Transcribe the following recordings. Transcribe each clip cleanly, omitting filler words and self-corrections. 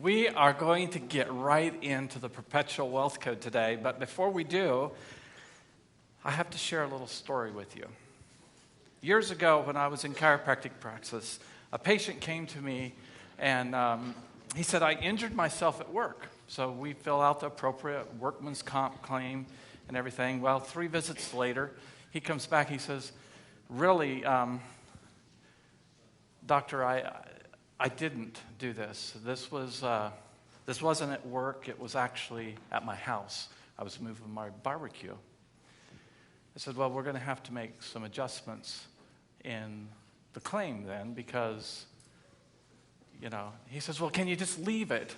We are going to get right into the Perpetual Wealth Code today, but before we do, I have to share a little story with you. Years ago, when I was in chiropractic practice, a patient came to me and he said, I injured myself at work. So we fill out the appropriate workman's comp claim and everything. Well, 3 visits later, he comes back, he says, really, doctor, I didn't do this. This wasn't at work. It was actually at my house. I was moving my barbecue. I said, well, we're going to have to make some adjustments in the claim then because, he says, well, can you just leave it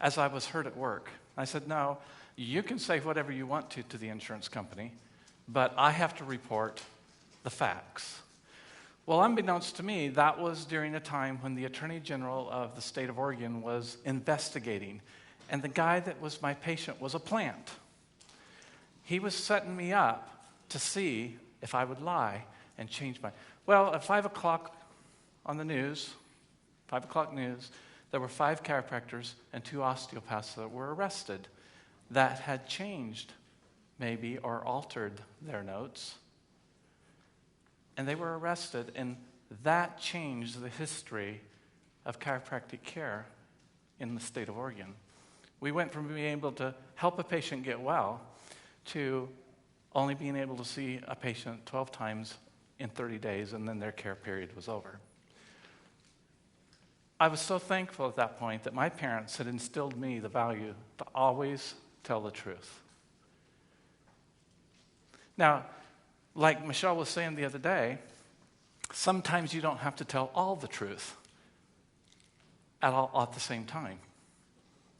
as I was hurt at work? I said, no, you can say whatever you want to the insurance company, but I have to report the facts. Well, unbeknownst to me, that was during a time when the Attorney General of the state of Oregon was investigating, and the guy that was my patient was a plant. He was setting me up to see if I would lie and change my... Well, at 5 o'clock on the news, 5 o'clock news, there were 5 chiropractors and 2 osteopaths that were arrested that had changed maybe or altered their notes. And they were arrested, and that changed the history of chiropractic care in the state of Oregon. We went from being able to help a patient get well to only being able to see a patient 12 times in 30 days, and then their care period was over. I was so thankful at that point that my parents had instilled me the value to always tell the truth. Now, like Michelle was saying the other day, sometimes you don't have to tell all the truth at the same time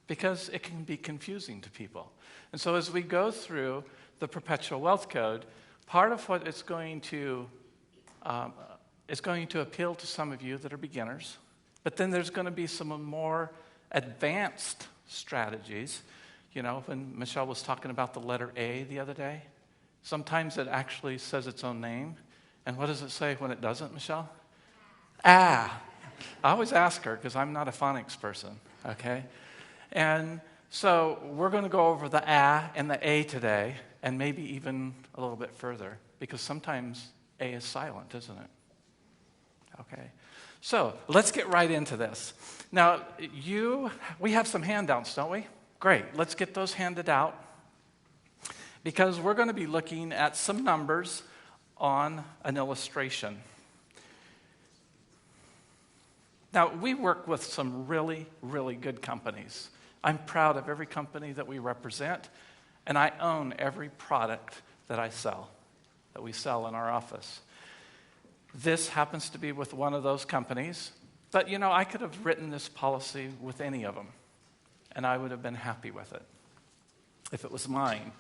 because it can be confusing to people. And so as we go through the Perpetual Wealth Code, part of what it's going to appeal to some of you that are beginners, but then there's going to be some more advanced strategies. When Michelle was talking about the letter A the other day, sometimes it actually says its own name. And what does it say when it doesn't, Michelle? Ah. I always ask her because I'm not a phonics person, okay? And so we're going to go over the A and the A today and maybe even a little bit further because sometimes A is silent, isn't it? Okay. So let's get right into this. Now, we have some handouts, don't we? Great. Let's get those handed out, because we're going to be looking at some numbers on an illustration. Now, we work with some really, really good companies. I'm proud of every company that we represent, and I own every product that we sell in our office. This happens to be with one of those companies, but I could have written this policy with any of them, and I would have been happy with it if it was mine.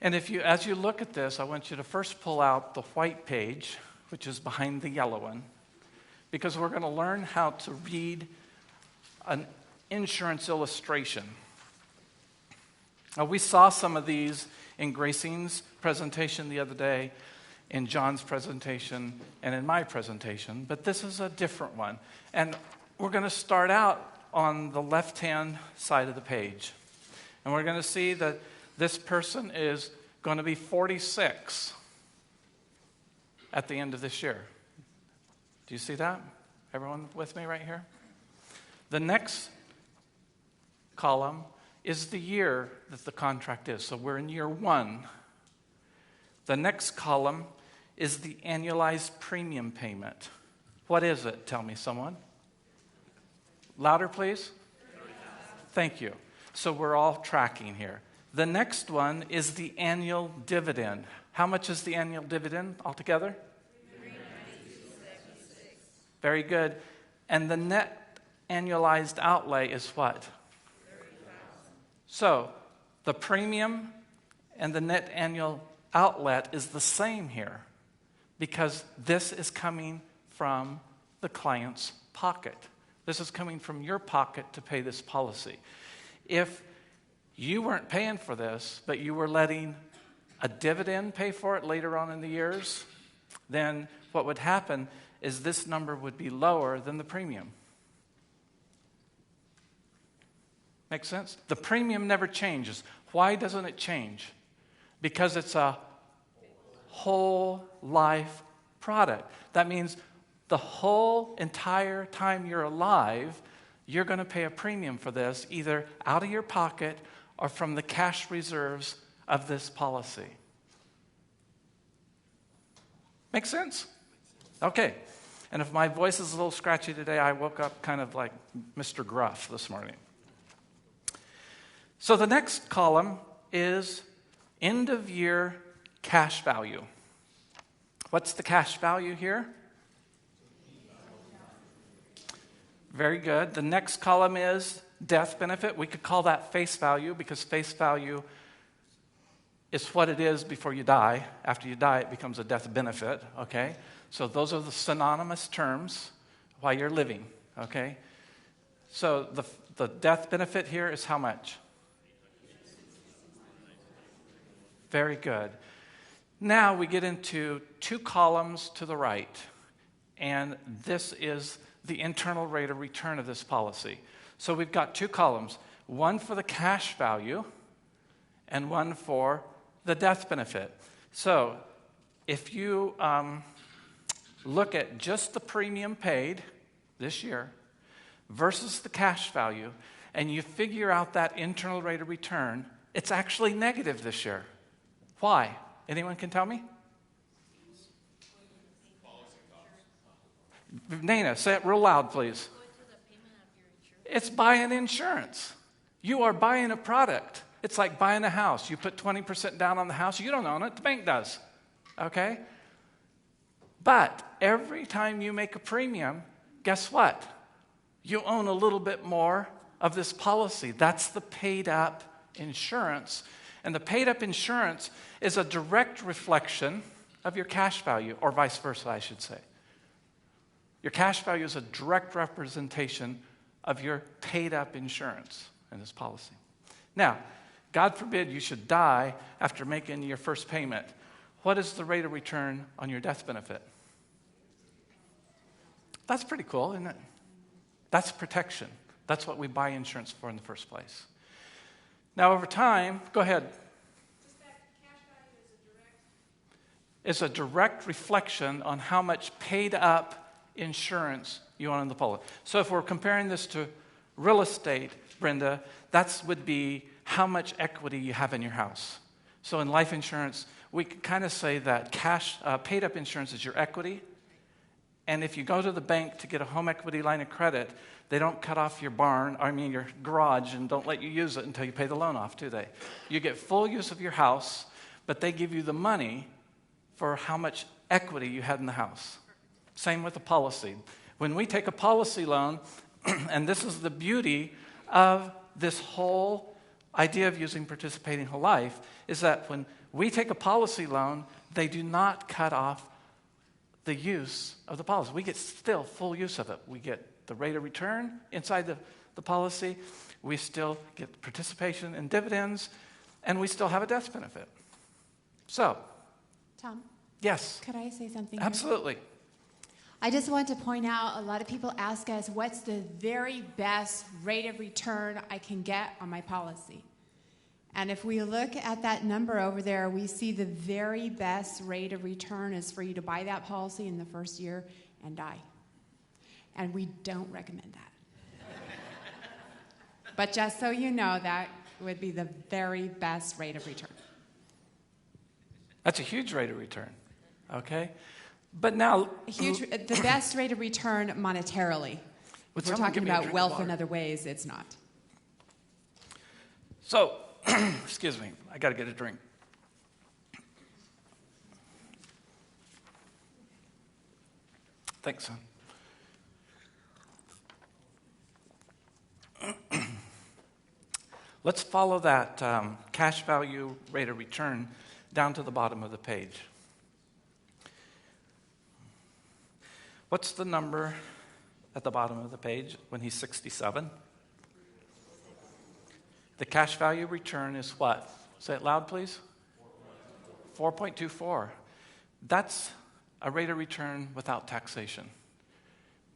And as you look at this, I want you to first pull out the white page, which is behind the yellow one, because we're going to learn how to read an insurance illustration. Now, we saw some of these in Gracing's presentation the other day, in John's presentation, and in my presentation, but this is a different one. And we're going to start out on the left-hand side of the page. And we're going to see that this person is going to be 46 at the end of this year. Do you see that? Everyone with me right here? The next column is the year that the contract is. So we're in year 1. The next column is the annualized premium payment. What is it? Tell me, someone. Louder, please. Thank you. So we're all tracking here. The next one is the annual dividend. How much is the annual dividend altogether? $392.76. Very good. And the net annualized outlay is what? $30,000. So the premium and the net annual outlet is the same here because this is coming from the client's pocket. This is coming from your pocket to pay this policy. If you weren't paying for this, but you were letting a dividend pay for it later on in the years, then what would happen is this number would be lower than the premium. Make sense? The premium never changes. Why doesn't it change? Because it's a whole life product. That means the whole entire time you're alive, you're going to pay a premium for this, either out of your pocket or from the cash reserves of this policy. Make sense? Okay. And if my voice is a little scratchy today, I woke up kind of like Mr. Gruff this morning. So the next column is end of year cash value. What's the cash value here? Very good. The next column is death benefit. We could call that face value because face value is what it is before you die. After you die, it becomes a death benefit, okay? So those are the synonymous terms while you're living, okay? So the death benefit here is how much? Very good. Now we get into two columns to the right, and this is the internal rate of return of this policy. So we've got two columns, one for the cash value and one for the death benefit. So if you look at just the premium paid this year versus the cash value, and you figure out that internal rate of return, it's actually negative this year. Why? Anyone can tell me? Nana, say it real loud, please. It's buying insurance. You are buying a product. It's like buying a house. You put 20% down on the house. You don't own it. The bank does. Okay? But every time you make a premium, guess what? You own a little bit more of this policy. That's the paid up insurance. And the paid up insurance is a direct reflection of your cash value, or vice versa, I should say. Your cash value is a direct representation of your paid up insurance in this policy. Now, God forbid you should die after making your first payment. What is the rate of return on your death benefit? That's pretty cool, isn't it? That's protection. That's what we buy insurance for in the first place. Now, over time, go ahead. Just that cash value Is a direct reflection on how much paid up insurance you own in the policy. So if we're comparing this to real estate, Brenda, that would be how much equity you have in your house. So in life insurance, we can kind of say that paid up insurance is your equity. And if you go to the bank to get a home equity line of credit, they don't cut off your your garage and don't let you use it until you pay the loan off, do they? You get full use of your house, but they give you the money for how much equity you had in the house. Same with the policy. When we take a policy loan, and this is the beauty of this whole idea of using participating whole life, is that when we take a policy loan, they do not cut off the use of the policy. We get still full use of it. We get the rate of return inside the policy. We still get participation in dividends, and we still have a death benefit. So, Tom? Yes. Could I say something? Absolutely. Here? I just want to point out, a lot of people ask us, what's the very best rate of return I can get on my policy? And if we look at that number over there, we see the very best rate of return is for you to buy that policy in the first year and die. And we don't recommend that. But just so you know, that would be the very best rate of return. That's a huge rate of return, okay? But now... the best rate of return monetarily. If we're talking about wealth in other ways, it's not. So, excuse me, I got to get a drink. Thanks, son. Let's follow that cash value rate of return down to the bottom of the page. What's the number at the bottom of the page when he's 67? The cash value return is what? Say it loud, please. 4.24. That's a rate of return without taxation.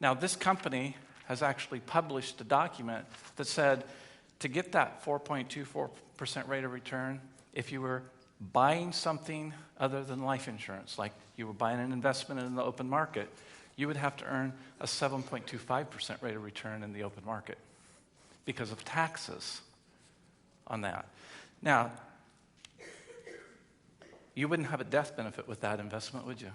Now, this company has actually published a document that said to get that 4.24% rate of return, if you were buying something other than life insurance, like you were buying an investment in the open market, you would have to earn a 7.25% rate of return in the open market because of taxes on that. Now, you wouldn't have a death benefit with that investment, would you?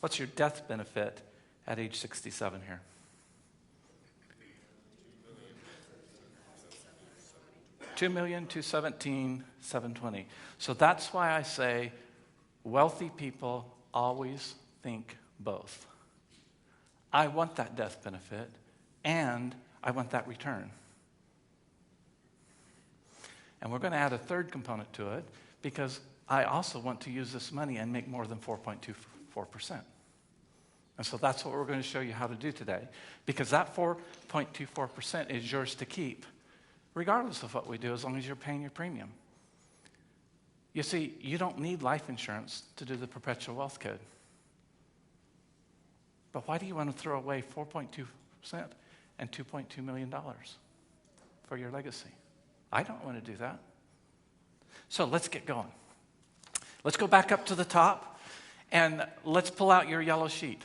What's your death benefit at age 67 here? $2,217,720. So that's why I say wealthy people always think both. I want that death benefit, and I want that return. And we're going to add a third component to it, because I also want to use this money and make more than 4.24%. And so that's what we're going to show you how to do today, because that 4.24% is yours to keep, regardless of what we do, as long as you're paying your premium. You see, you don't need life insurance to do the Perpetual Wealth Code. But why do you want to throw away 4.2% and $2.2 million for your legacy? I don't want to do that. So let's get going. Let's go back up to the top, and let's pull out your yellow sheet.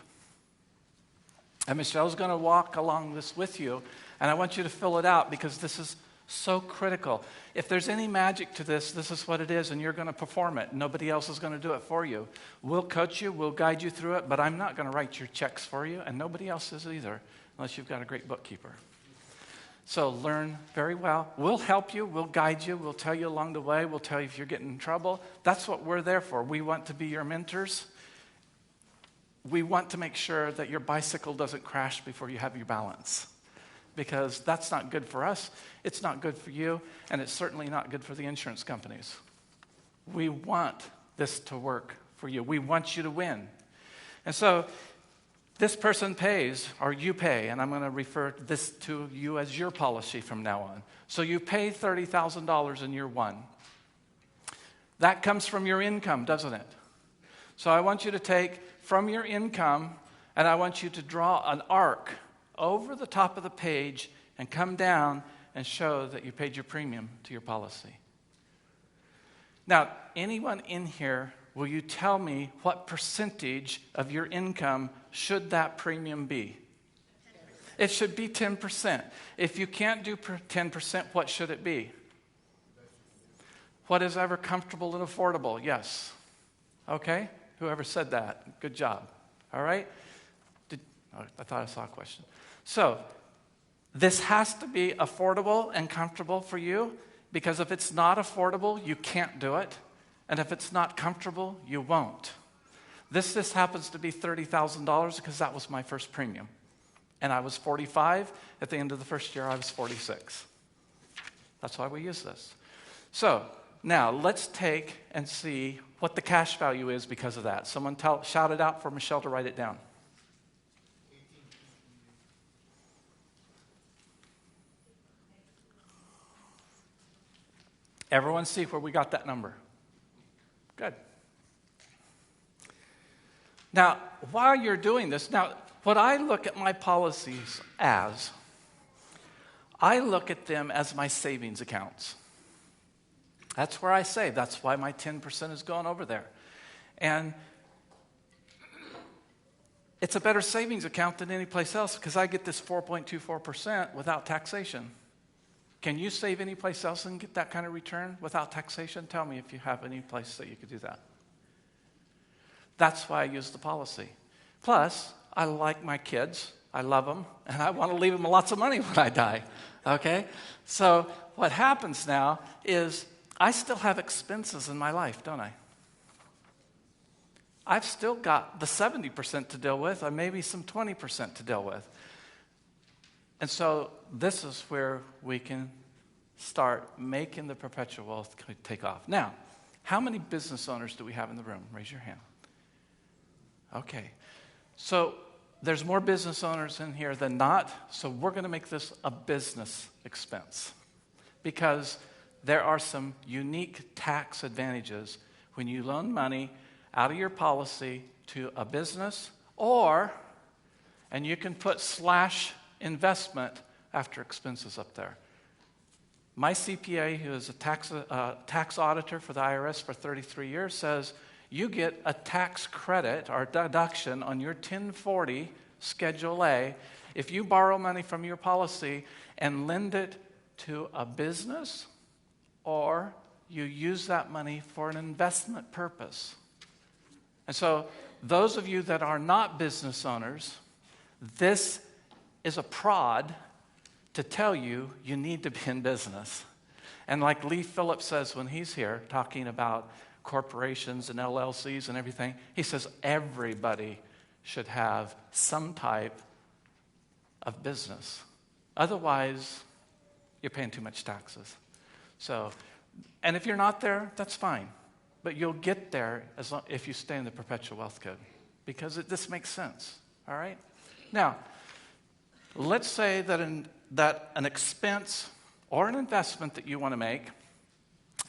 And Michelle's going to walk along this with you, and I want you to fill it out, because this is so critical. If there's any magic to this, this is what it is, and you're going to perform it. Nobody else is going to do it for you. We'll coach you, we'll guide you through it, but I'm not going to write your checks for you, and nobody else is either, unless you've got a great bookkeeper. So learn very well. We'll help you, we'll guide you, we'll tell you along the way, we'll tell you if you're getting in trouble. That's what we're there for. We want to be your mentors. We want to make sure that your bicycle doesn't crash before you have your balance, because that's not good for us, it's not good for you, and it's certainly not good for the insurance companies. We want this to work for you. We want you to win. And so this person pays, or you pay, and I'm going to refer this to you as your policy from now on. So you pay $30,000 in year one. That comes from your income, doesn't it? So I want you to take from your income, and I want you to draw an arc over the top of the page and come down and show that you paid your premium to your policy. Now, anyone in here, will you tell me what percentage of your income should that premium be? 10%. It should be 10%. If you can't do 10%, what should it be? What is ever comfortable and affordable? Yes. Okay? Whoever said that, good job. All right? I thought I saw a question. So, this has to be affordable and comfortable for you, because if it's not affordable, you can't do it. And if it's not comfortable, you won't. This happens to be $30,000 because that was my first premium. And I was 45. At the end of the first year, I was 46. That's why we use this. So, now let's take and see what the cash value is because of that. Someone shout it out for Michelle to write it down. Everyone see where we got that number? Good. Now, while you're doing this, now, what I look at my policies as, I look at them as my savings accounts. That's where I save. That's why my 10% is going over there. And it's a better savings account than any place else, because I get this 4.24% without taxation. Can you save any place else and get that kind of return without taxation? Tell me if you have any place that you could do that. That's why I use the policy. Plus, I like my kids. I love them. And I want to leave them lots of money when I die. Okay? So what happens now is I still have expenses in my life, don't I? I've still got the 70% to deal with, or maybe some 20% to deal with. And so this is where we can start making the perpetual wealth take off. Now, how many business owners do we have in the room? Raise your hand. Okay. So there's more business owners in here than not, so we're going to make this a business expense, because there are some unique tax advantages when you loan money out of your policy to a business, and you can put /investment after expenses up there. My CPA, who is a tax auditor for the IRS for 33 years, says you get a tax credit or deduction on your 1040 Schedule A if you borrow money from your policy and lend it to a business or you use that money for an investment purpose. And so those of you that are not business owners, this is a prod to tell you you need to be in business. And like Lee Phillips says when he's here talking about corporations and LLCs and everything, he says everybody should have some type of business. Otherwise, you're paying too much taxes. So, and if you're not there, that's fine. But you'll get there if you stay in the Perpetual Wealth Code, because this makes sense, all right? Now, let's say that an expense or an investment that you want to make,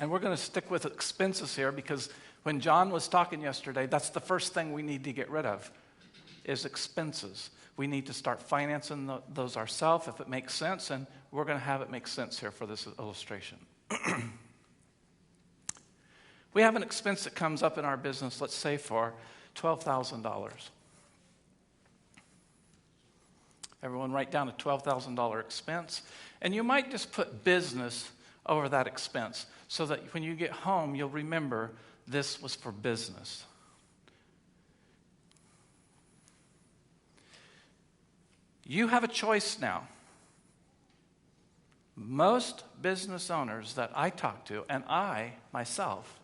and we're going to stick with expenses here because when John was talking yesterday, that's the first thing we need to get rid of is expenses. We need to start financing those ourselves if it makes sense, and we're going to have it make sense here for this illustration. We have an expense that comes up in our business, let's say for $12,000. Everyone write down a $12,000 expense, and you might just put business over that expense so that when you get home, you'll remember this was for business. You have a choice now. Most business owners that I talk to, and I myself,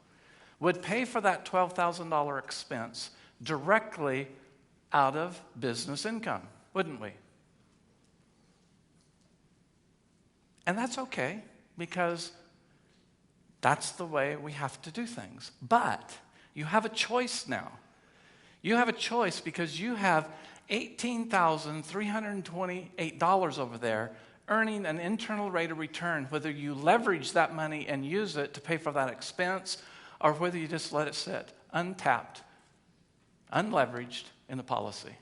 would pay for that $12,000 expense directly out of business income, wouldn't we? And that's okay, because that's the way we have to do things. But you have a choice now. You have a choice because you have $18,328 over there earning an internal rate of return, whether you leverage that money and use it to pay for that expense or whether you just let it sit untapped, unleveraged in the policy.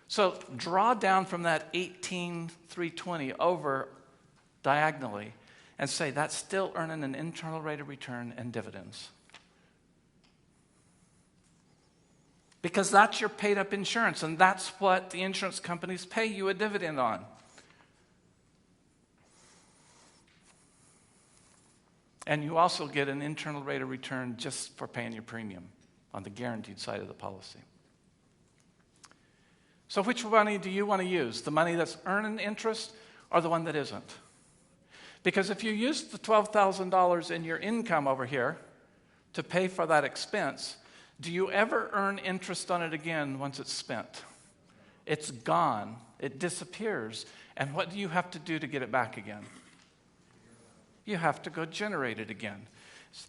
So draw down from that 18,320 over diagonally and say that's still earning an internal rate of return and dividends. Because that's your paid up insurance, and that's what the insurance companies pay you a dividend on. And you also get an internal rate of return just for paying your premium on the guaranteed side of the policy. So which money do you want to use? The money that's earning interest or the one that isn't? Because if you use the $12,000 in your income over here to pay for that expense, do you ever earn interest on it again once it's spent? It's gone. It disappears. And what do you have to do to get it back again? You have to go generate it again.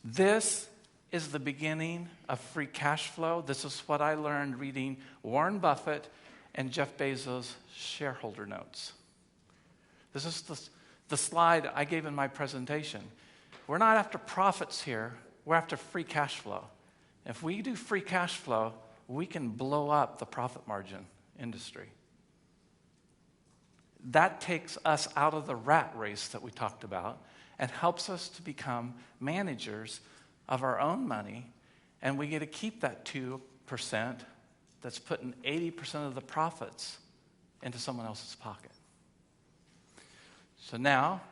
This is the beginning of free cash flow. This is what I learned reading Warren Buffett and Jeff Bezos' shareholder notes. This is the slide I gave in my presentation. We're not after profits here. We're after free cash flow. If we do free cash flow, we can blow up the profit margin industry. That takes us out of the rat race that we talked about and helps us to become managers of our own money, and we get to keep that 2% that's putting 80% of the profits into someone else's pocket. So now,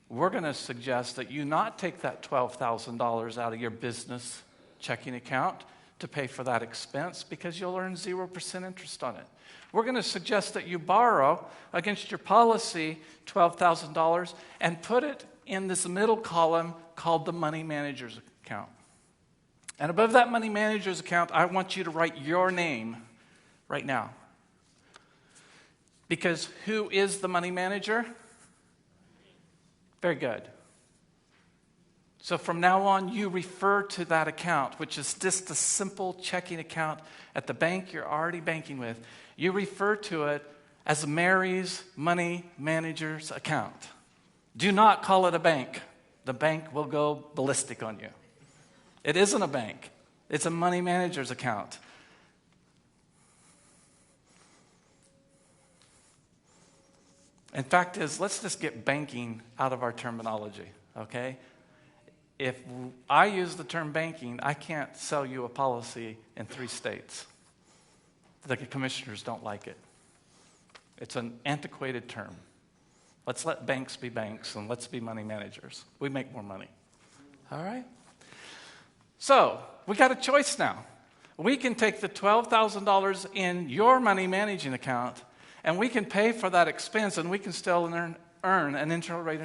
we're going to suggest that you not take that $12,000 out of your business checking account to pay for that expense because you'll earn 0% interest on it. We're going to suggest that you borrow against your policy $12,000 and put it in this middle column called the money manager's account. And above that money manager's account, I want you to write your name right now. Because who is the money manager? Very good. So from now on, you refer to that account, which is just a simple checking account at the bank you're already banking with. You refer to it as Mary's money manager's account. Do not call it a bank. The bank will go ballistic on you. It isn't a bank. It's a money manager's account. In fact is, let's just get banking out of our terminology, okay? If I use the term banking, I can't sell you a policy in 3 states. The commissioners don't like it. It's an antiquated term. Let's let banks be banks and let's be money managers. We make more money. All right? So, we got a choice now. We can take the $12,000 in your money managing account and we can pay for that expense and we can still earn an internal rate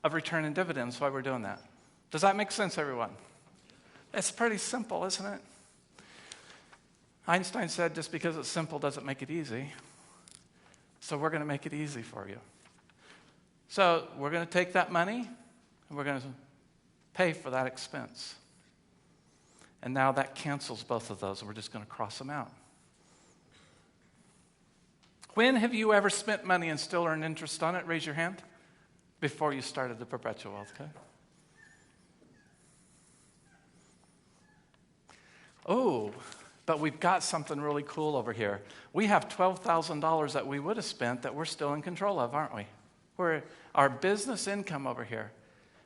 of return and dividends while we're doing that. Does that make sense, everyone? It's pretty simple, isn't it? Einstein said just because it's simple doesn't make it easy. So we're going to make it easy for you. So we're going to take that money and we're going to pay for that expense. And now that cancels both of those and we're just going to cross them out. When have you ever spent money and still earned interest on it? Raise your hand. Before you started the Perpetual Wealth, okay? Oh, but we've got something really cool over here. We have $12,000 that we would have spent that we're still in control of, aren't we? We're our business income over here.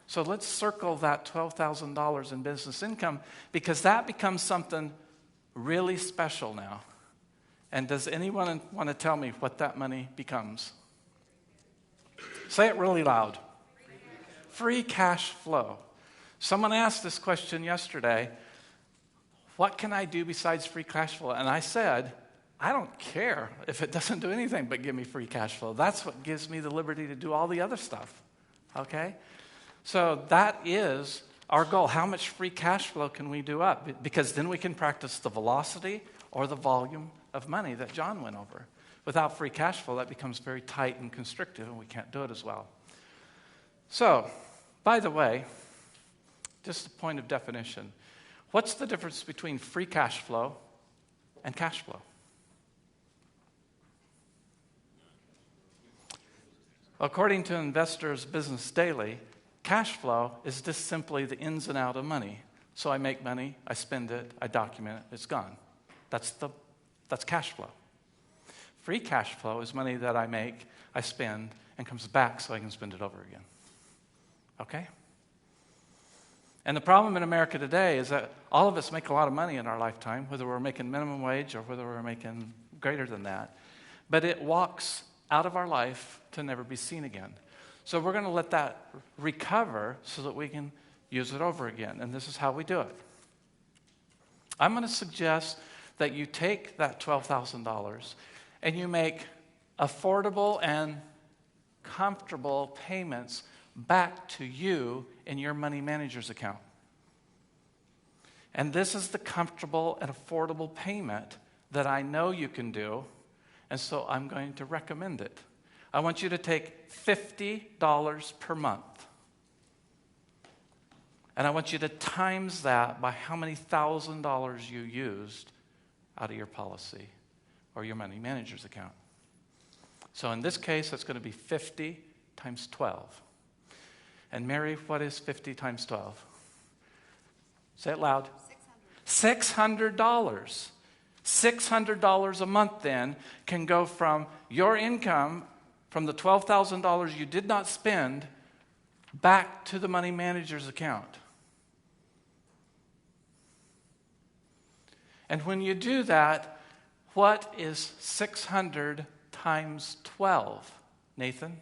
So let's circle that $12,000 in business income because that becomes something really special now. And does anyone want to tell me what that money becomes? Say it really loud. Free cash flow. Someone asked this question yesterday. What can I do besides free cash flow? And I said, I don't care if it doesn't do anything but give me free cash flow. That's what gives me the liberty to do all the other stuff. Okay? So that is our goal. How much free cash flow can we do up? Because then we can practice the velocity or the volume of money that John went over. Without free cash flow, that becomes very tight and constrictive, and we can't do it as well. So, by the way, just a point of definition. What's the difference between free cash flow and cash flow? According to Investors Business Daily, cash flow is just simply the ins and outs of money. So I make money, I spend it, I document it, it's gone. That's cash flow. Free cash flow is money that I make, I spend, and comes back so I can spend it over again. Okay? And the problem in America today is that all of us make a lot of money in our lifetime, whether we're making minimum wage or whether we're making greater than that. But it walks out of our life to never be seen again. So we're going to let that recover so that we can use it over again. And this is how we do it. I'm going to suggest that you take that $12,000 and you make affordable and comfortable payments back to you in your money manager's account. And this is the comfortable and affordable payment that I know you can do, and so I'm going to recommend it. I want you to take $50 per month. And I want you to times that by how many $1,000 you used out of your policy or your money manager's account. So in this case, that's going to be 50 times 12. And Mary, what is 50 times 12? Say it loud. $600. $600 a month then can go from your income, from the $12,000 you did not spend, back to the money manager's account. And when you do that, what is 600 times 12? Nathan?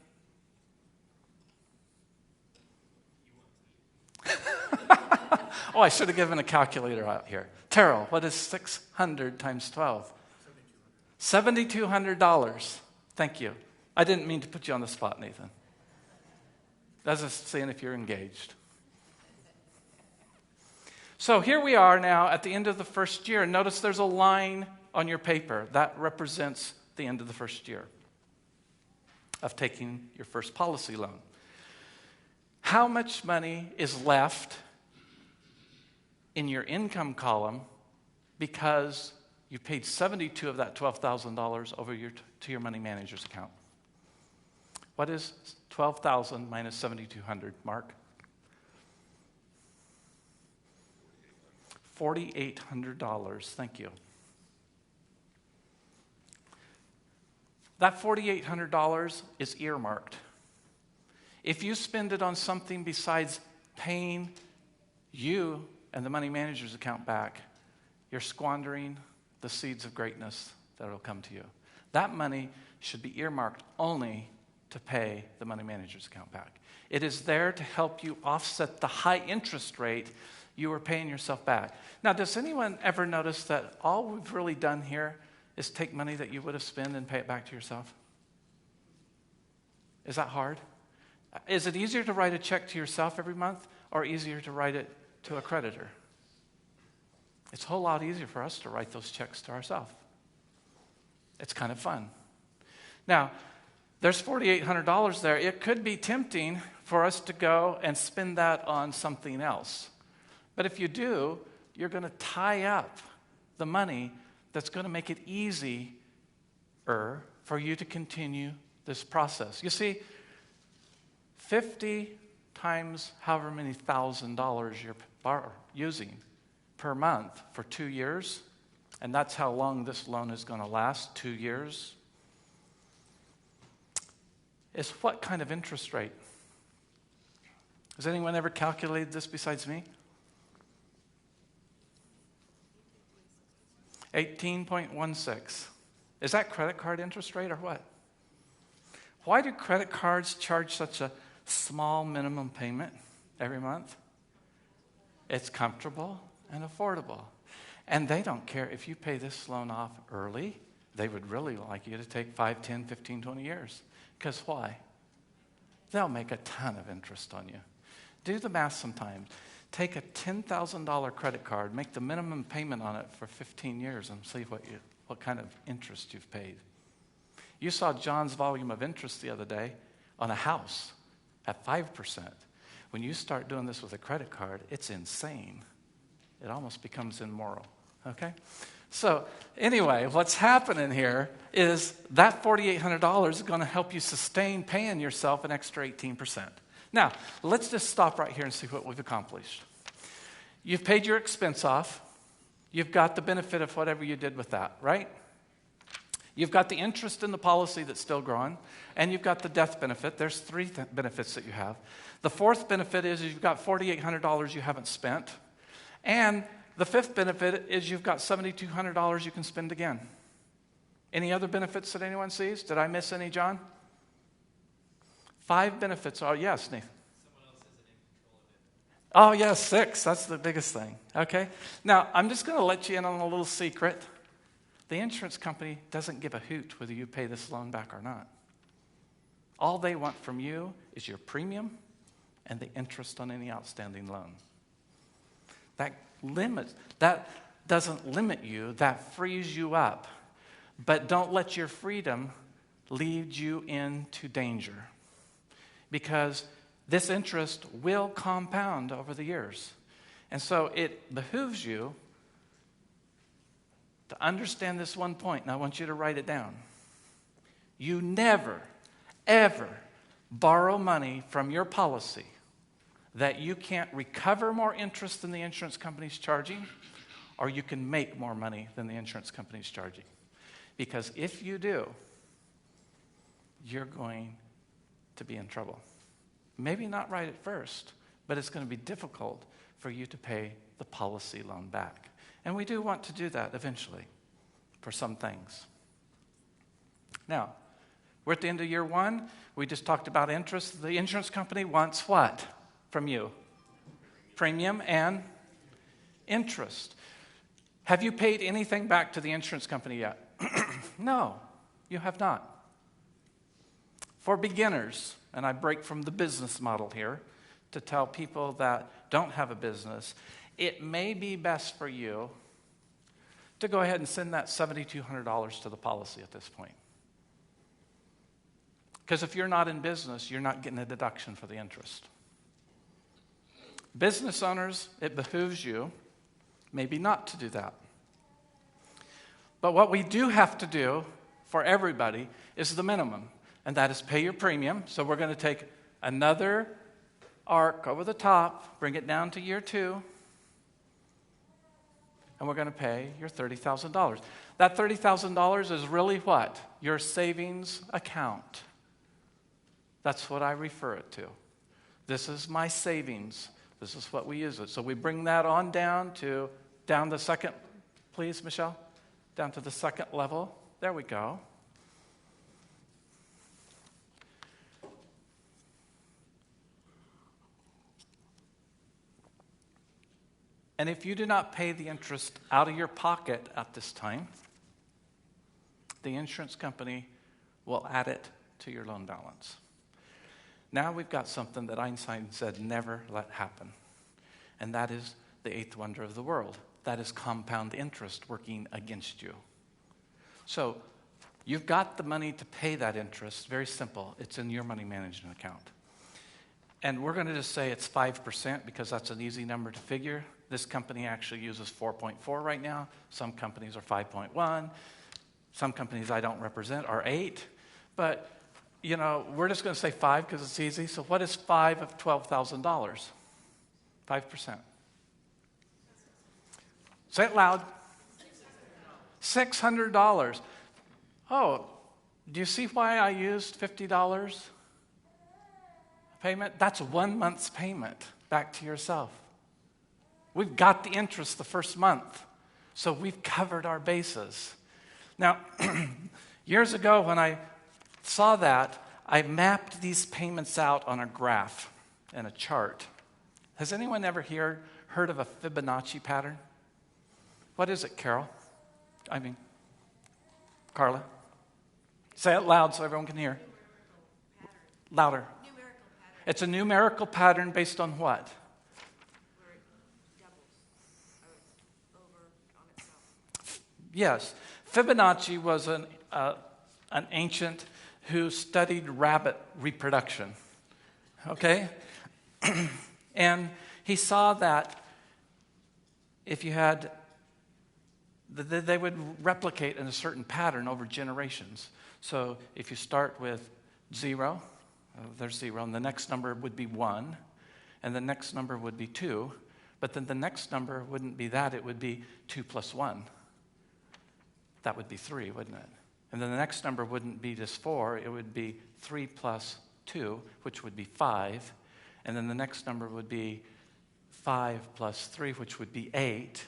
Oh, I should have given a calculator out here. Terrell, what is 600 times 12? $7,200. Thank you. I didn't mean to put you on the spot, Nathan. That's just saying if you're engaged. So here we are now at the end of the first year. Notice there's a line on your paper. That represents the end of the first year of taking your first policy loan. How much money is left in your income column because you paid 72 of that $12,000 over to your money manager's account? What is 12,000 minus 7,200, Mark? $4,800. Thank you. that $4,800 is earmarked. If you spend it on something besides paying you and the money manager's account back, you're squandering the seeds of greatness that will come to you. That money should be earmarked only to pay the money manager's account back. It is there to help you offset the high interest rate you are paying yourself back. Now, does anyone ever notice that all we've really done here is take money that you would have spent and pay it back to yourself? Is that hard? Is it easier to write a check to yourself every month or easier to write it to a creditor? It's a whole lot easier for us to write those checks to ourselves. It's kind of fun. Now, there's $4,800 there. It could be tempting for us to go and spend that on something else. But if you do, you're going to tie up the money that's going to make it easier for you to continue this process. You see, 50 times however many $1,000 you're using per month for 2 years, and that's how long this loan is going to last, 2 years, is what kind of interest rate? Has anyone ever calculated this besides me? 18.16. Is that credit card interest rate or what? Why do credit cards charge such a small minimum payment every month? It's comfortable and affordable. And they don't care if you pay this loan off early. They would really like you to take 5, 10, 15, 20 years. Because why? They'll make a ton of interest on you. Do the math sometimes. Take a $10,000 credit card, make the minimum payment on it for 15 years and see what kind of interest you've paid. You saw John's volume of interest the other day on a house at 5%. When you start doing this with a credit card, it's insane. It almost becomes immoral, okay? So anyway, what's happening here is that $4,800 is going to help you sustain paying yourself an extra 18%. Now, let's just stop right here and see what we've accomplished. You've paid your expense off. You've got the benefit of whatever you did with that, right? You've got the interest in the policy that's still growing, and you've got the death benefit. There's three benefits that you have. The fourth benefit is you've got $4,800 you haven't spent, and the fifth benefit is you've got $7,200 you can spend again. Any other benefits that anyone sees? Did I miss any, John? 5 benefits. Oh, yes, Nathan. Someone else isn't in control of it. Oh, yes, 6. That's the biggest thing. Okay? Now, I'm just going to let you in on a little secret. The insurance company doesn't give a hoot whether you pay this loan back or not. All they want from you is your premium and the interest on any outstanding loan. That doesn't limit you, that frees you up. But don't let your freedom lead you into danger. Because this interest will compound over the years. And so it behooves you to understand this one point, and I want you to write it down. You never, ever borrow money from your policy that you can't recover more interest than the insurance company's charging, or you can make more money than the insurance company's charging. Because if you do, you're going to be in trouble. Maybe not right at first, but it's going to be difficult for you to pay the policy loan back. And we do want to do that eventually for some things. Now, we're at the end of year 1. We just talked about interest. The insurance company wants what from you? Premium and interest. Have you paid anything back to the insurance company yet? No, you have not. For beginners, and I break from the business model here to tell people that don't have a business, it may be best for you to go ahead and send that $7,200 to the policy at this point. Because if you're not in business, you're not getting a deduction for the interest. Business owners, it behooves you maybe not to do that. But what we do have to do for everybody is the minimum, and that is pay your premium. So we're going to take another arc over the top, bring it down to year 2. and we're going to pay your $30,000. That $30,000 is really what? Your savings account. That's what I refer it to. This is my savings. This is what we use it. So we bring that on down the second, please, Michelle, down to the second level. There we go. And if you do not pay the interest out of your pocket at this time, the insurance company will add it to your loan balance. Now we've got something that Einstein said never let happen. And that is the eighth wonder of the world. That is compound interest working against you. So you've got the money to pay that interest. Very simple. It's in your money management account. And we're going to just say it's 5% because that's an easy number to figure. This company actually uses 4.4 right now. Some companies are 5.1. Some companies I don't represent are 8. But, you know, we're just going to say 5 because it's easy. So what is 5 of $12,000? 5%. Say it loud. $600. Oh, do you see why I used $50 payment? That's 1 month's payment back to yourself. We've got the interest the first month, so we've covered our bases. Now, years ago when I saw that, I mapped these payments out on a graph and a chart. Has anyone ever heard of a Fibonacci pattern? What is it, Carla? Say it loud so everyone can hear. Louder. It's a numerical pattern based on what? Where it doubles over on itself. Yes. Fibonacci was an ancient who studied rabbit reproduction. Okay? And he saw that if you had, they would replicate in a certain pattern over generations. So if you start with 0, there's 0, and the next number would be 1, and the next number would be 2, but then the next number wouldn't be that, it would be 2 plus 1. That would be 3, wouldn't it? And then the next number wouldn't be just 4, it would be 3 plus 2, which would be 5, and then the next number would be 5 plus 3, which would be 8.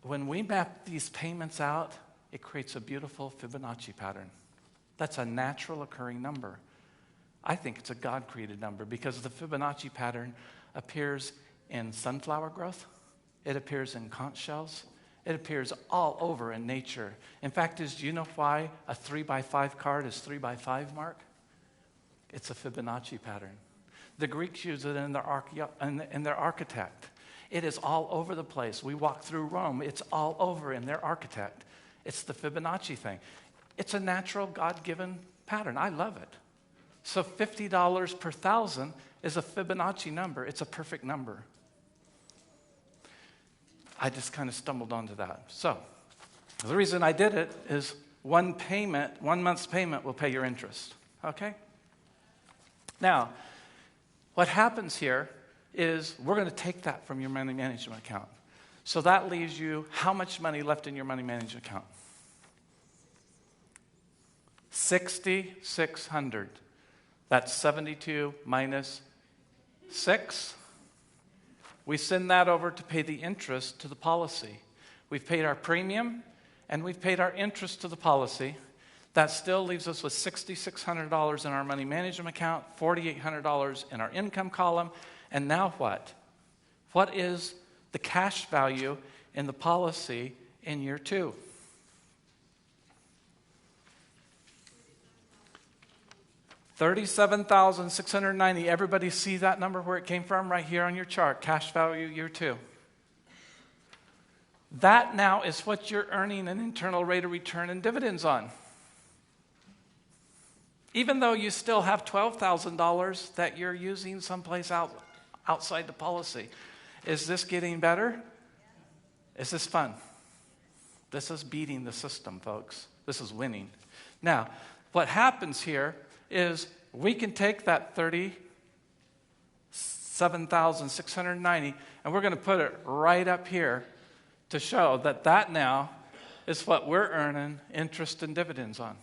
When we map these payments out, it creates a beautiful Fibonacci pattern. That's a natural occurring number. I think it's a God-created number because the Fibonacci pattern appears in sunflower growth. It appears in conch shells. It appears all over in nature. In fact, do you know why a 3x5 card is 3x5 mark? It's a Fibonacci pattern. The Greeks use it in their architect. It is all over the place. We walk through Rome. It's all over in their architect. It's the Fibonacci thing. It's a natural God-given pattern. I love it. So $50 per 1,000 is a Fibonacci number. It's a perfect number. I just kind of stumbled onto that. So the reason I did it is 1 month's payment will pay your interest. Okay? Now, what happens here is we're going to take that from your money management account. So that leaves you how much money left in your money management account? $6,600. That's 72 minus 6. We send that over to pay the interest to the policy. We've paid our premium and we've paid our interest to the policy. That still leaves us with $6,600 in our money management account, $4,800 in our income column. And now what? What is the cash value in the policy in year 2? $37,690. Everybody see that number where it came from? Right here on your chart. Cash value year 2. That now is what you're earning an internal rate of return and dividends on. Even though you still have $12,000 that you're using someplace outside the policy. Is this getting better? Is this fun? This is beating the system, folks. This is winning. Now, what happens here is we can take that $37,690 and we're going to put it right up here to show that that now is what we're earning interest and dividends on.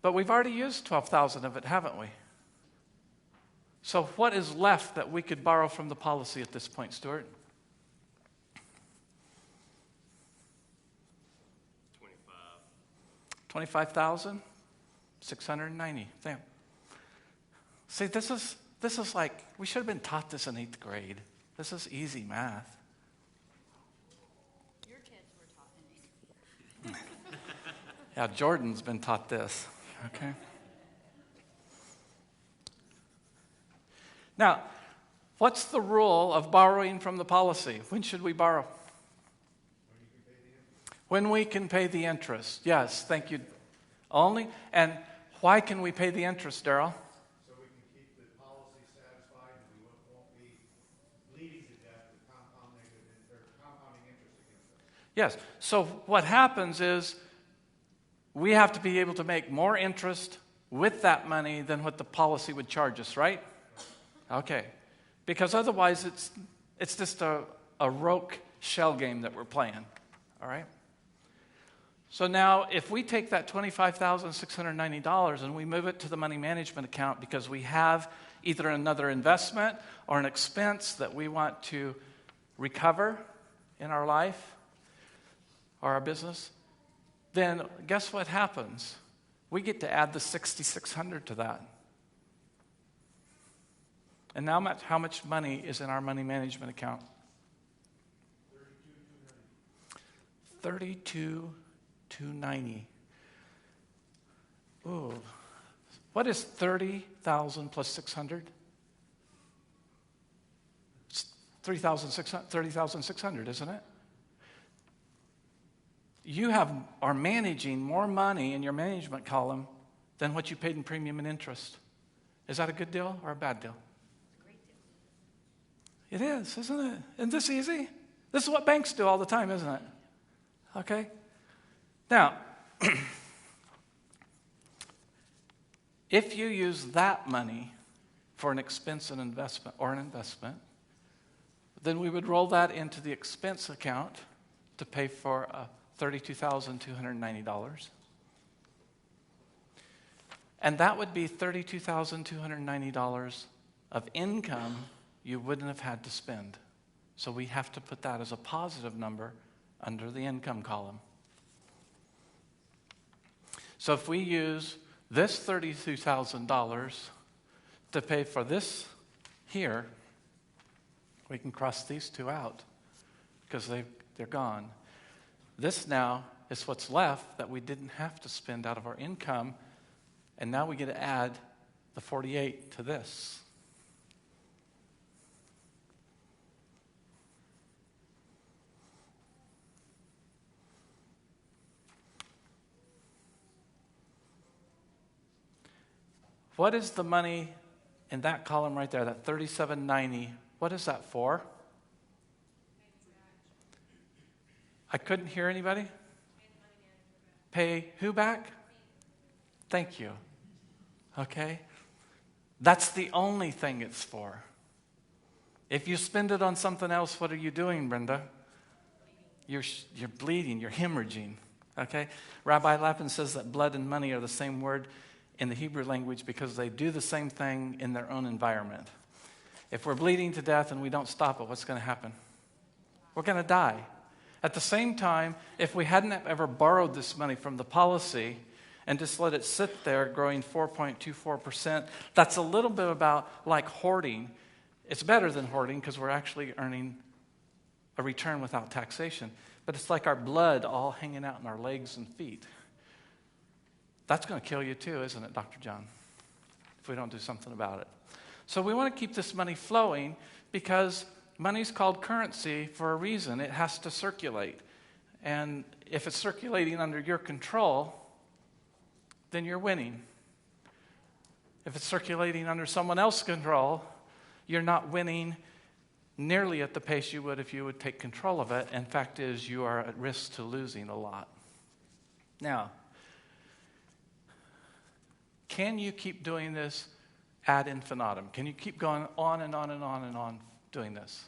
But we've already used 12,000 of it, haven't we? So what is left that we could borrow from the policy at this point, Stuart? 25,690. Damn. See, this is like, we should have been taught this in 8th grade. This is easy math. Your kids were taught in 8th grade. Yeah, Jordan's been taught this. Okay. Now, what's the rule of borrowing from the policy? When should we borrow? When we can pay the interest. Yes, thank you. Only. And why can we pay the interest, Darrell? So we can keep the policy satisfied and we won't be bleeding to death with compounding interest against us. Yes. So what happens is we have to be able to make more interest with that money than what the policy would charge us, right? Okay. Because otherwise it's just a roque shell game that we're playing. All right? So now if we take that $25,690 and we move it to the money management account because we have either another investment or an expense that we want to recover in our life or our business, then guess what happens? We get to add the $6,600 to that. And now how much money is in our money management account? $32,290. Ooh. What is 30,000 plus 600? It's 30,600, isn't it? You are managing more money in your management column than what you paid in premium and interest. Is that a good deal or a bad deal? It's a great deal. It is, isn't it? Isn't this easy? This is what banks do all the time, isn't it? Okay? Now, if you use that money for an expense and investment or an investment, then we would roll that into the expense account to pay for $32,290. And that would be $32,290 of income you wouldn't have had to spend. So we have to put that as a positive number under the income column. So if we use this $32,000 to pay for this here, we can cross these two out because they're gone. This now is what's left that we didn't have to spend out of our income, and now we get to add the 48 to this. What is the money in that column right there, that $37.90? What is that for? I couldn't hear anybody. Pay who back? Thank you. Okay? That's the only thing it's for. If you spend it on something else, what are you doing, Brenda? You're bleeding, you're hemorrhaging. Okay? Rabbi Lapin says that blood and money are the same word in the Hebrew language because they do the same thing in their own environment. If we're bleeding to death and we don't stop it, what's going to happen? We're going to die. At the same time, if we hadn't ever borrowed this money from the policy and just let it sit there growing 4.24%, that's a little bit about like hoarding. It's better than hoarding because we're actually earning a return without taxation. But it's like our blood all hanging out in our legs and feet. That's going to kill you too, isn't it, Dr. John? If we don't do something about it. So we want to keep this money flowing because money's called currency for a reason. It has to circulate. And if it's circulating under your control, then you're winning. If it's circulating under someone else's control, you're not winning nearly at the pace you would if you would take control of it. And fact is, you are at risk to losing a lot. Now, can you keep doing this ad infinitum. Can you keep going on and on and on and on doing this?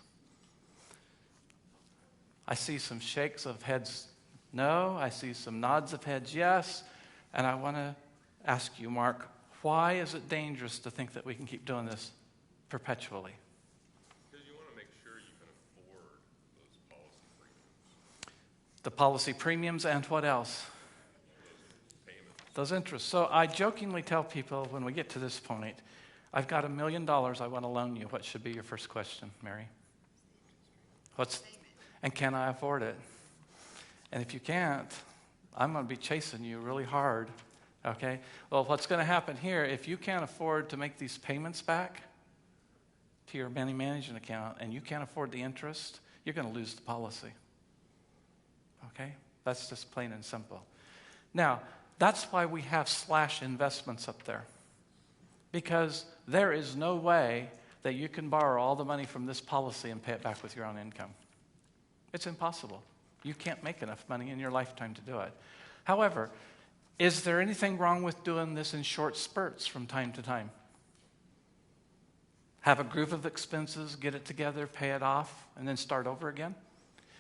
I see some shakes of heads no. I see some nods of heads yes. And I want to ask you, Mark, why is it dangerous to think that we can keep doing this perpetually? Because you want to make sure you can afford those policy premiums. The policy premiums and what else? Payments. Those interests. So I jokingly tell people when we get to this point, I've got $1 million I want to loan you. What should be your first question, Mary? And can I afford it? And if you can't, I'm going to be chasing you really hard, okay? Well, what's going to happen here, if you can't afford to make these payments back to your money management account and you can't afford the interest, you're going to lose the policy, okay? That's just plain and simple. Now, that's why we have slash investments up there, because there is no way that you can borrow all the money from this policy and pay it back with your own income. It's impossible. You can't make enough money in your lifetime to do it. However, is there anything wrong with doing this in short spurts from time to time? Have a group of expenses, get it together, pay it off, and then start over again?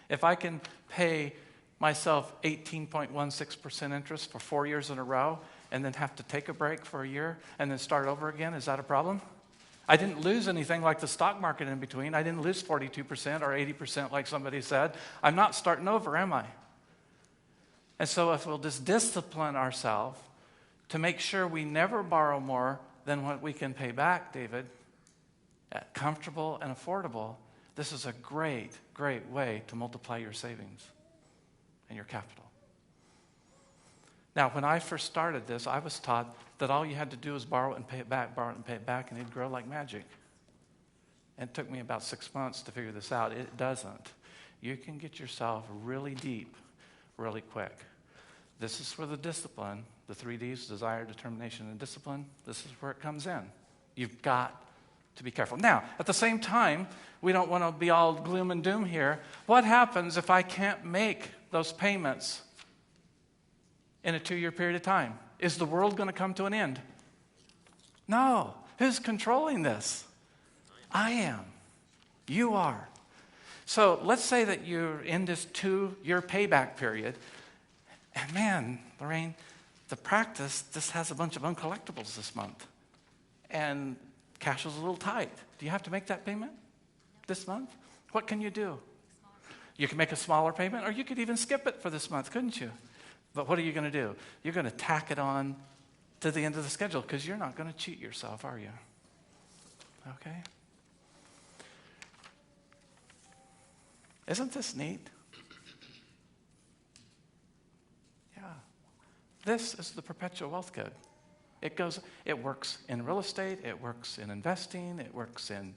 If I can pay myself 18.16% interest for 4 years in a row and then have to take a break for a year and then start over again, is that a problem? I didn't lose anything like the stock market in between. I didn't lose 42% or 80% like somebody said. I'm not starting over, am I? And so if we'll just discipline ourselves to make sure we never borrow more than what we can pay back, David, comfortable and affordable, this is a great, great way to multiply your savings and your capital. Now, when I first started this, I was taught that all you had to do was borrow it and pay it back, borrow it and pay it back, and it'd grow like magic. And it took me about 6 months to figure this out. It doesn't. You can get yourself really deep really quick. This is where the discipline, the 3 Ds, desire, determination, and discipline, this is where it comes in. You've got to be careful. Now, at the same time, we don't want to be all gloom and doom here. What happens if I can't make those payments in a 2-year period of time? Is the world going to come to an end? No. Who's controlling this? I am. You are. So let's say that you're in this 2-year payback period. And man, Lorraine, the practice just has a bunch of uncollectibles this month. And cash is a little tight. Do you have to make that payment this month? What can you do? You can make a smaller payment, or you could even skip it for this month, couldn't you? But what are you going to do? You're going to tack it on to the end of the schedule because you're not going to cheat yourself, are you? Okay? Isn't this neat? Yeah. This is the perpetual wealth code. It works in real estate, it works in investing, it works in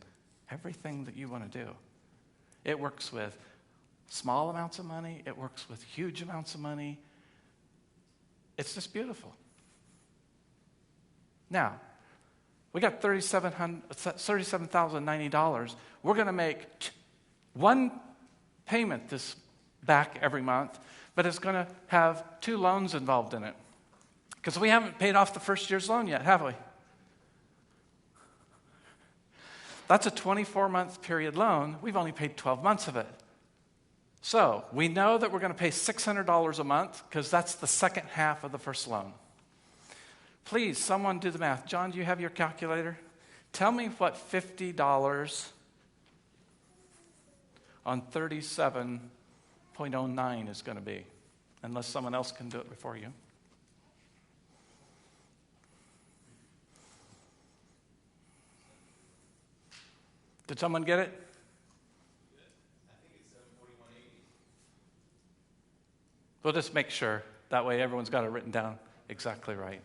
everything that you want to do. It works with small amounts of money, it works with huge amounts of money. It's just beautiful. Now, we got $37,090. We're going to make one payment this back every month, but it's going to have 2 loans involved in it. Because we haven't paid off the first year's loan yet, have we? That's a 24-month period loan. We've only paid 12 months of it. So we know that we're going to pay $600 a month because that's the second half of the first loan. Please, someone do the math. John, do you have your calculator? Tell me what $50 on 37.09 is going to be, unless someone else can do it before you. Did someone get it? We'll just make sure. That way everyone's got it written down exactly right.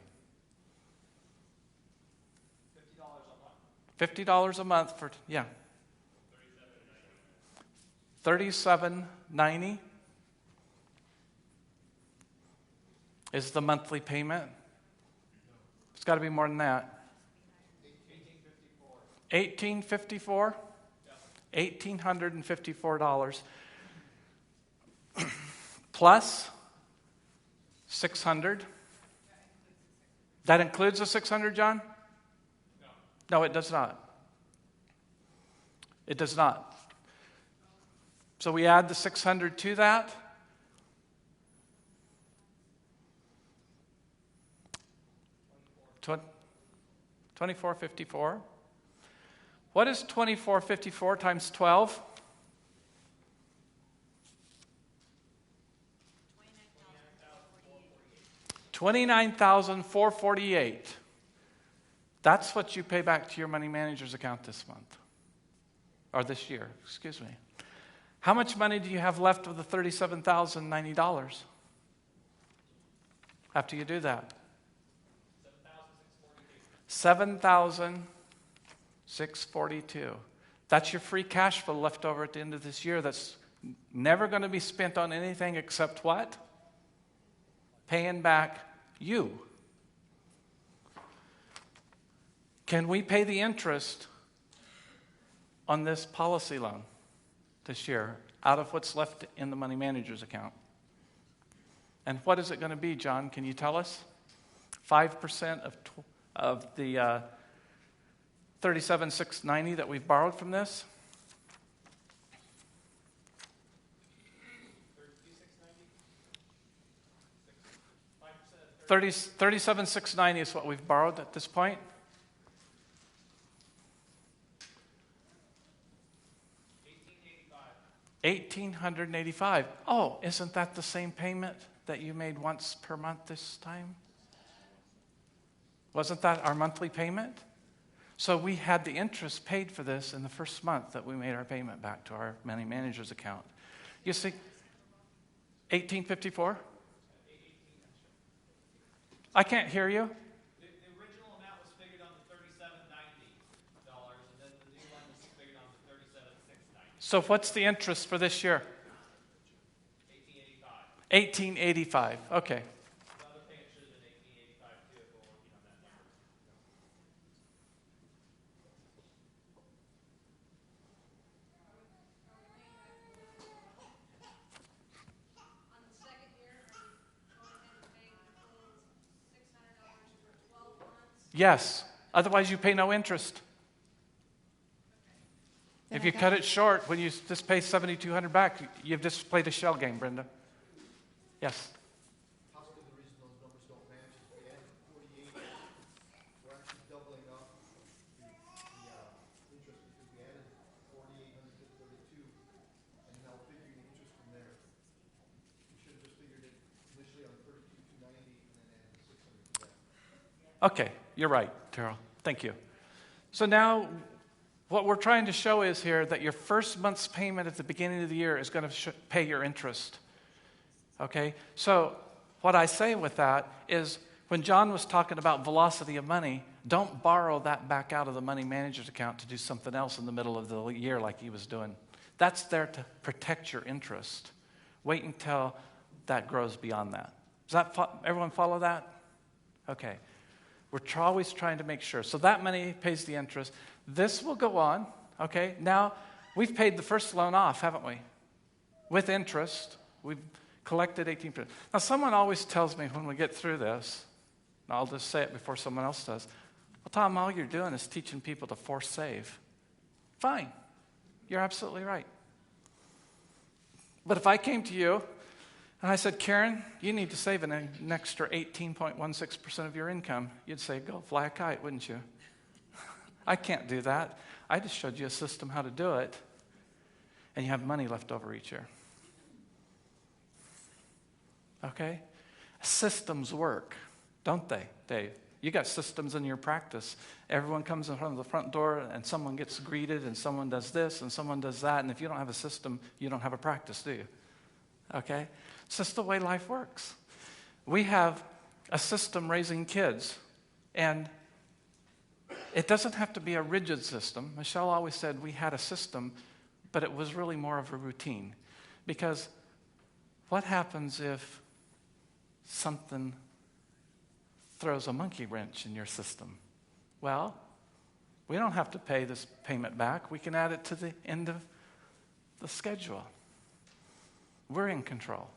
$50 a month for, yeah. $37.90 is the monthly payment. It's got to be more than that. $1,854. $1,854 plus $600. That includes the $600, John? No, it does not. It does not. So we add the 600 to that. Tw- 2454. What is 2454 times 12? 29,448. That's what you pay back to your money manager's account this month. Or this year, excuse me. How much money do you have left of the $37,090 after you do that? 7,642. That's your free cash flow left over at the end of this year that's never going to be spent on anything except what? Paying back you. Can we pay the interest on this policy loan this year out of what's left in the money manager's account? And what is it going to be, John? Can you tell us? 5% of the 37,690 that we've borrowed from this? 37,690 is what we've borrowed at this point. $1,885. Oh, isn't that the same payment that you made once per month this time? Wasn't that our monthly payment? So we had the interest paid for this in the first month that we made our payment back to our money manager's account. You see, 1854? I can't hear you. The original amount was figured on the $37.90, and then the new one was figured on the $37,690. So what's the interest for this year? $1,885. Okay. The other payment should have been $1,885 too, if we're working on that number. On the second year, are you going ahead and paying the full $600 for 12 months? Yes. Otherwise, you pay no interest. Then If I you got- cut it short, when you just pay $7,200 back, you've just played a shell game, Brenda. Yes. Possibly the reason those numbers don't match is we added 48, we're actually doubling up the interest because we added 4,800 to 32, and now figuring the interest from there. We should have just figured it initially on 32,290 and then added the 600 to that. Okay, you're right, Terrell. Thank you. So now, what we're trying to show is here that your first month's payment at the beginning of the year is going to pay your interest. Okay? So, what I say with that is when John was talking about velocity of money, don't borrow that back out of the money manager's account to do something else in the middle of the year like he was doing. That's there to protect your interest. Wait until that grows beyond that. Does that everyone follow that? Okay. We're always trying to make sure. So that money pays the interest. This will go on, okay? Now, we've paid the first loan off, haven't we? With interest. We've collected 18%. Now, someone always tells me when we get through this, and I'll just say it before someone else does, well, Tom, all you're doing is teaching people to force save. Fine. You're absolutely right. But if I came to you and I said, Karen, you need to save an extra 18.16% of your income, you'd say, go fly a kite, wouldn't you? I can't do that. I just showed you a system how to do it, and you have money left over each year. Okay? Systems work, don't they, Dave? You got systems in your practice. Everyone comes in front of the front door, and someone gets greeted, and someone does this, and someone does that, and if you don't have a system, you don't have a practice, do you? Okay? It's just the way life works. We have a system raising kids, and it doesn't have to be a rigid system. Michelle always said we had a system, but it was really more of a routine. Because what happens if something throws a monkey wrench in your system? Well, we don't have to pay this payment back. We can add it to the end of the schedule. We're in control.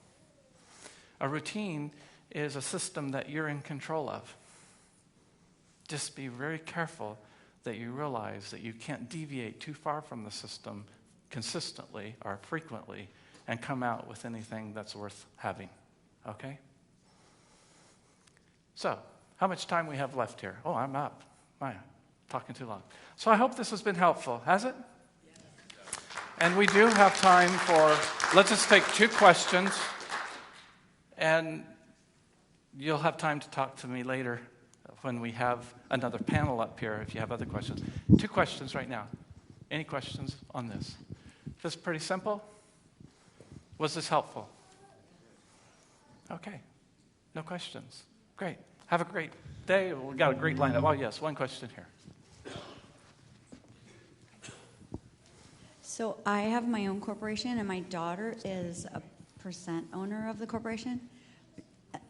A routine is a system that you're in control of. Just be very careful that you realize that you can't deviate too far from the system consistently or frequently and come out with anything that's worth having. Okay? So, how much time we have left here? Oh, I'm up. I'm talking too long. So I hope this has been helpful. Has it? Yes. And we do have time for, let's just take 2 questions, and you'll have time to talk to me later when we have another panel up here if you have other questions. 2 questions right now. Any questions on this? This is pretty simple. Was this helpful? Okay. No questions. Great. Have a great day. We've got a great lineup. Oh, yes, 1 question here. So I have my own corporation, and my daughter is a % owner of the corporation.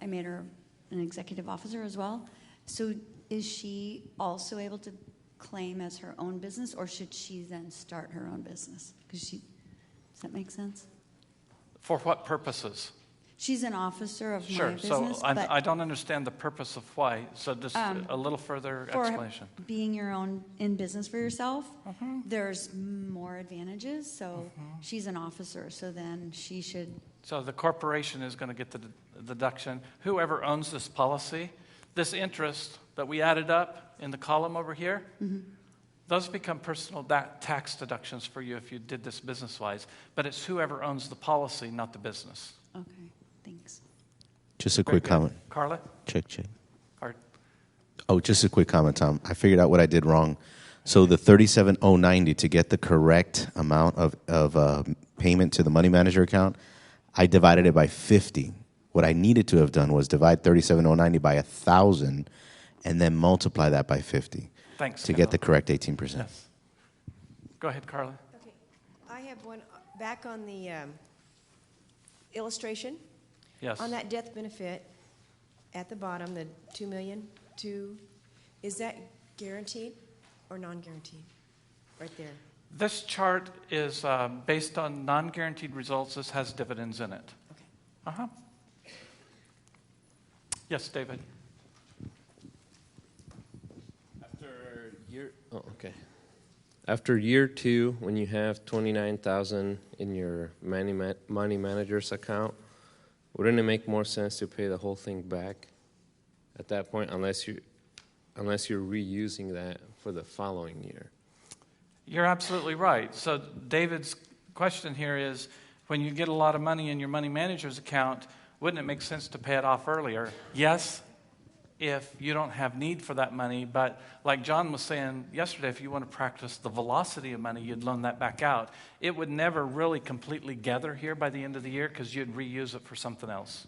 I made her an executive officer as well. So is she also able to claim as her own business, or should she then start her own business? Does that make sense? For what purposes? She's an officer of my Sure. business. So I don't understand the purpose of why. So just a little further explanation. For being your own in business for yourself, there's more advantages. So she's an officer, so then she should. So the corporation is going to get the deduction. Whoever owns this policy, this interest that we added up in the column over here, those become personal tax deductions for you if you did this business-wise. But it's whoever owns the policy, not the business. Okay, thanks. Just a quick comment. Carla? Check. Or, Oh, just a quick comment, Tom. I figured out what I did wrong. So the 37,090, to get the correct amount of payment to the money manager account, I divided it by 50. What I needed to have done was divide 37,090 by 1,000 and then multiply that by 50 thanks. to get the correct 18%. Yes. Go ahead, Carla. Okay, I have one back on the illustration. Yes. On that death benefit at the bottom, the $2 million, is that guaranteed or non-guaranteed? Right there. This chart is based on non-guaranteed results. This has dividends in it. Okay. Yes, David. After year 2, when you have $29,000 in your money manager's account, wouldn't it make more sense to pay the whole thing back at that point, unless you're reusing that for the following year? You're absolutely right. So David's question here is, when you get a lot of money in your money manager's account, wouldn't it make sense to pay it off earlier? Yes, if you don't have need for that money. But like John was saying yesterday, if you want to practice the velocity of money, you'd loan that back out. It would never really completely gather here by the end of the year because you'd reuse it for something else.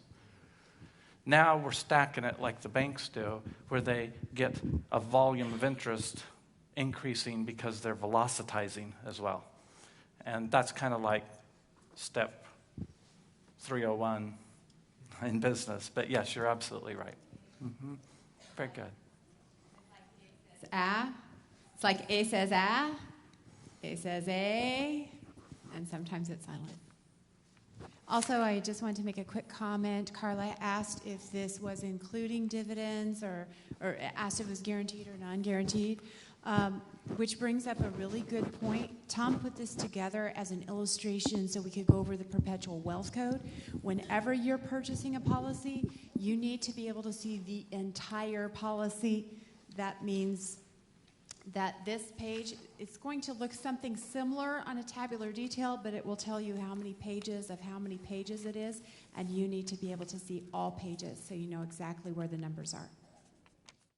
Now we're stacking it like the banks do, where they get a volume of interest increasing because they're velocitizing as well. And that's kind of like step 301 in business. But yes, you're absolutely right. Very good. It's like A says A says A, and sometimes it's silent. Also, I just wanted to make a quick comment. Carla asked if this was including dividends or asked if it was guaranteed or non-guaranteed, which brings up a really good point. Tom put this together as an illustration so we could go over the Perpetual Wealth Code. Whenever you're purchasing a policy, you need to be able to see the entire policy. That means that this page, it's going to look something similar on a tabular detail, but it will tell you how many pages it is, and you need to be able to see all pages so you know exactly where the numbers are.